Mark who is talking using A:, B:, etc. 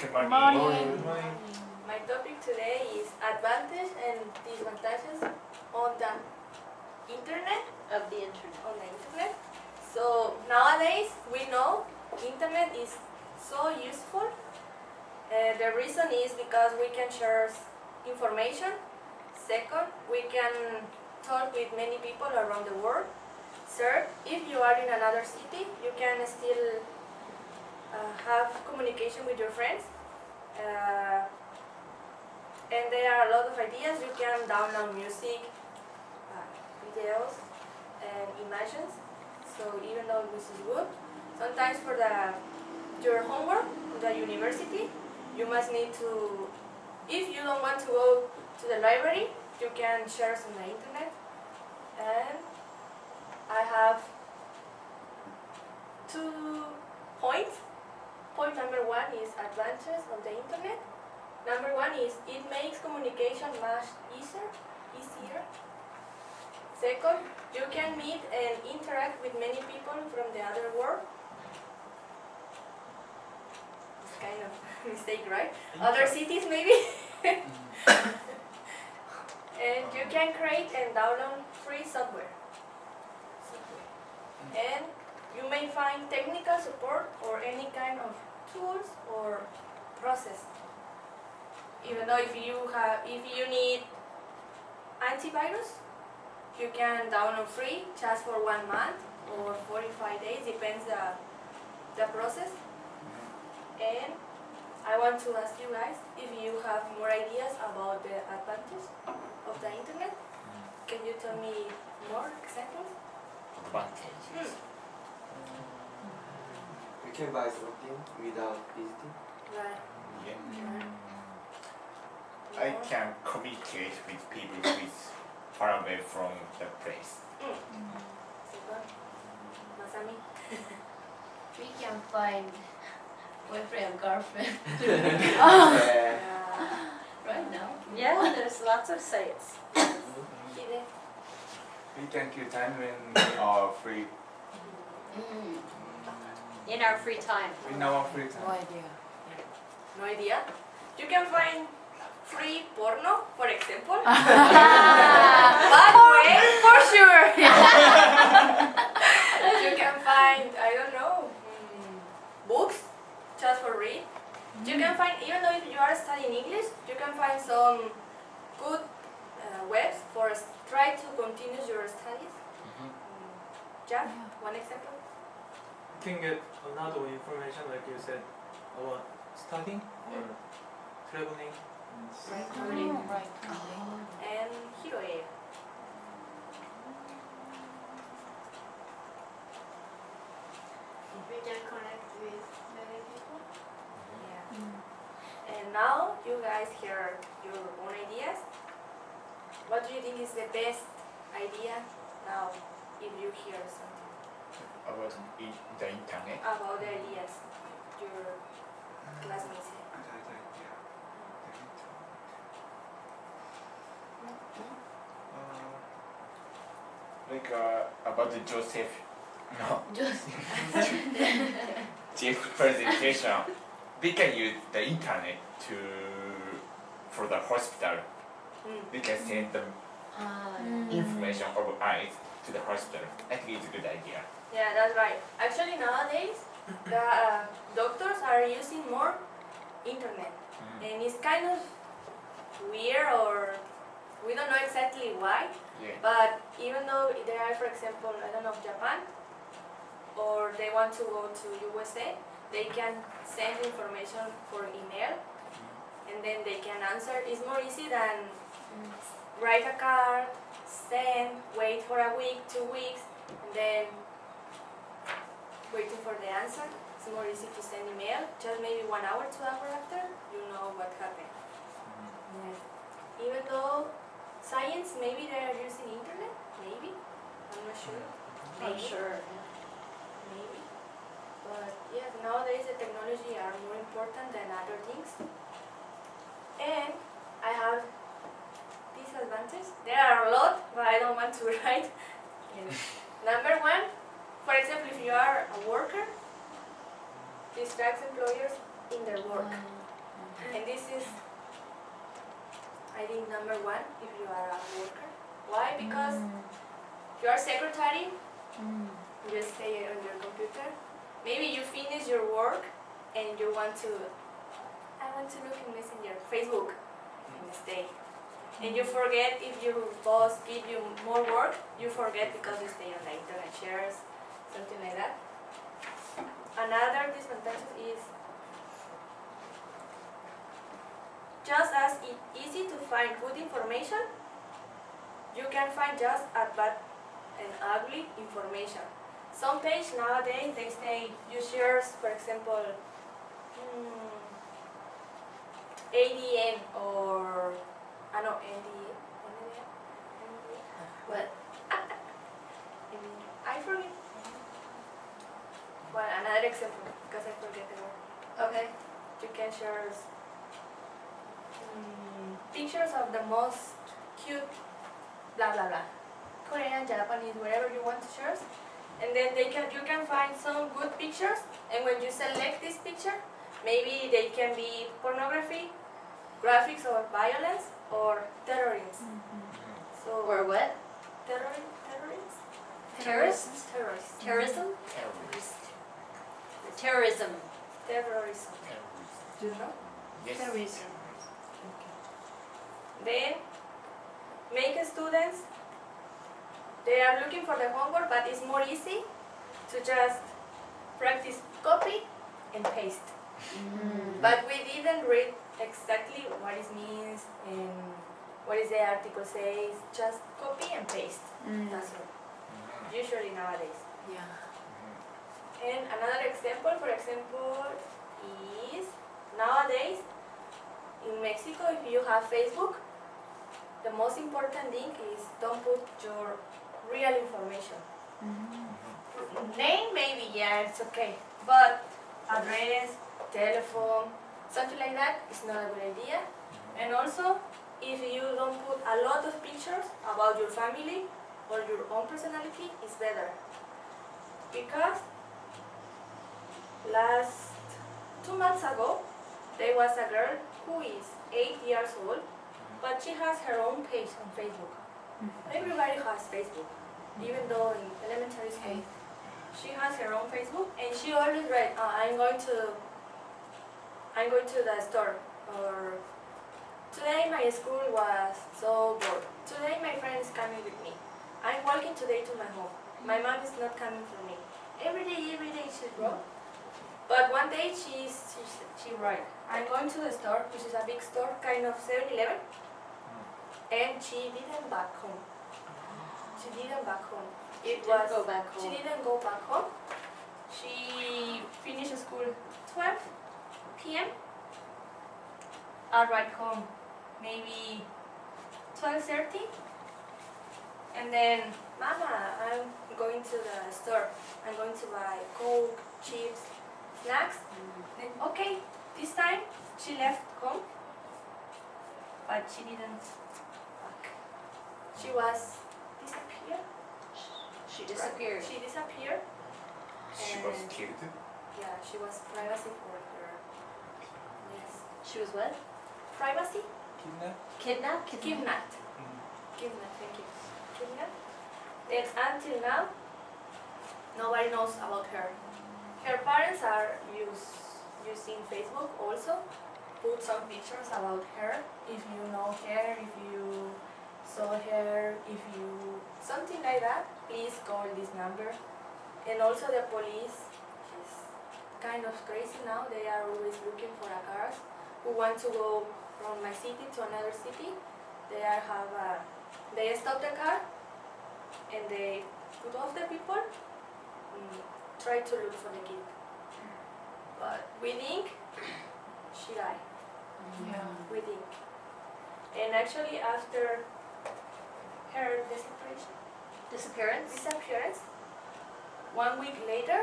A: Good morning.
B: Morning.
C: Good morning.
D: My topic today is advantages and disadvantages on the internet. On the internet. So nowadays we know internet is so useful. The reason is because we can share information. Second, we can talk with many people around the world. Third, if you are in another city, you can still have communication with your friends. And there are a lot of ideas. You can download music, videos, and images. So even though this is good, sometimes for your homework in the university, you must need to, if you don't want to go to the library, you can share on the internet. And I have 2 points. Point number 1 is advantages of the internet. Number 1 is it makes communication much easier. Second, you can meet and interact with many people from the other world. It's kind of a mistake, right? Other cities maybe. And you can create and download free software. And you may find technical support or any kind of tools or process. Even though if you need antivirus, you can download free just for 1 month or 45 days, depends the process. And I want to ask you guys if you have more ideas about the advantages of the internet. Can you tell me more examples?
A: Advantages.
C: We can buy something without visiting.
D: Right.
A: Yeah. I can communicate with people who is far away from the place.
D: Second, Masami.
B: We can find boyfriend, girlfriend
C: Yeah.
B: right now.
E: Yeah, there's lots of sites.
D: Hide.
F: We can kill time when we are free.
E: In our free time.
F: In our free time.
B: idea.
D: No idea. You can find free porno, for example. But wait,
B: For sure.
D: you can find, I don't know, books just for read. You can find, even though if you are studying English, you can find some good webs for try to continue your studies. Jeff, one example.
G: You can get a lot of information, like you said, about studying or traveling.
B: Right.
D: And Hiroe.
H: We can connect with many people.
D: Yeah. And now you guys hear your own ideas. What do you think is the best idea now if you hear something
A: About the internet.
D: about the ideas your classmates have?
A: Like about the Joseph. No. Chief presentation. We can use the internet for the hospital. We can send the information of eyes to the hospital. I think it's a good idea.
D: Yeah, that's right. Actually, nowadays, the doctors are using more internet. And it's kind of weird, or we don't know exactly why.
A: Yeah.
D: But even though there are, for example, I don't know, Japan, or they want to go to USA, they can send information for email, and then they can answer. It's more easy than write a card, send, wait for a week, 2 weeks, and then waiting for the answer. It's more easy to send email, just maybe 1 hour, 2 hours after, you know what happened. Even though science, maybe they are using internet, maybe, I'm not sure.
E: I'm sure.
D: Maybe. But yes, nowadays the technology are more important than other things. And I have disadvantages. There are a lot, but I don't want to write. Number 1, for example, if you are a worker, distracts employers in their work. number one if you are a worker. Why? Because you are secretary, you stay on your computer. Maybe you finish your work and you want to, I want to look in Messenger, Facebook, and stay. And you forget if your boss give you more work, you forget because you stay on the internet shares, something like that. Another disadvantage is just as easy to find good information, you can find just as bad and ugly information. Some page nowadays they say you share, for example, ADN or I know NDA.
B: What?
D: I forget. Well, another example because I forget the word.
B: Okay.
D: You can share pictures of the most cute blah blah blah, Korean, Japanese, whatever you want to share, and then you can find some good pictures, and when you select this picture, maybe they can be pornography, graphics or violence or terrorism. So
E: Or what?
D: terrorism.
E: Terrorists?
D: Terrorism.
E: Terrorism?
A: Terrorist.
E: Terrorism.
D: Terrorism.
A: Terrorist.
D: Do you know?
A: Yes.
B: Terrorism.
D: Then make students, they are looking for the homework, but it's more easy to just practice copy and paste. But we didn't read exactly what it means and what is the article says, just copy and paste. That's all. Usually nowadays.
B: Yeah.
D: And another example, for example, is nowadays in Mexico, if you have Facebook, the most important thing is don't put your real information. Name maybe, yeah, it's okay, but address, telephone, something like that is not a good idea. And also, if you don't put a lot of pictures about your family or your own personality, it's better. Because last 2 months ago, there was a girl who is 8 years old, but she has her own page on Facebook. Everybody has Facebook, even though in elementary school. She has her own Facebook, and she always writes, I'm going to the store, or today my school was so bored. Today my friend is coming with me. I'm walking today to my home. My mom is not coming for me. Every day she wrote. But one day she wrote, I'm going to the store, which is a big store, kind of 7-Eleven, and she didn't back home. She didn't back home.
E: Didn't go back
D: She
E: home.
D: didn't go back home. She finished school 12 p.m. Arrived home maybe 12:30, and then Mama, I'm going to the store. I'm going to buy Coke, chips, snacks. Then okay, this time she left home, but she didn't back. She was disappeared.
E: She disappeared.
D: She disappeared.
A: She was
D: And
A: killed.
D: yeah, she was privacy for her. Yes.
E: She was what?
D: Privacy?
E: Kidnapped?
D: Kidnapped. Kidnapped, thank you. Kidnapped. Then until now, nobody knows about her. Her parents are using Facebook also. Put some pictures about her. If you know her, if you saw her, if you something like that, please call this number. And also the police is kind of crazy now. They are always looking for a cars who want to go from my city to another city. They stop the car and they put off the people and try to look for the kid. But we think she died.
B: Yeah.
D: We think. And actually after her
E: Disappearance?
D: disappearance, 1 week later,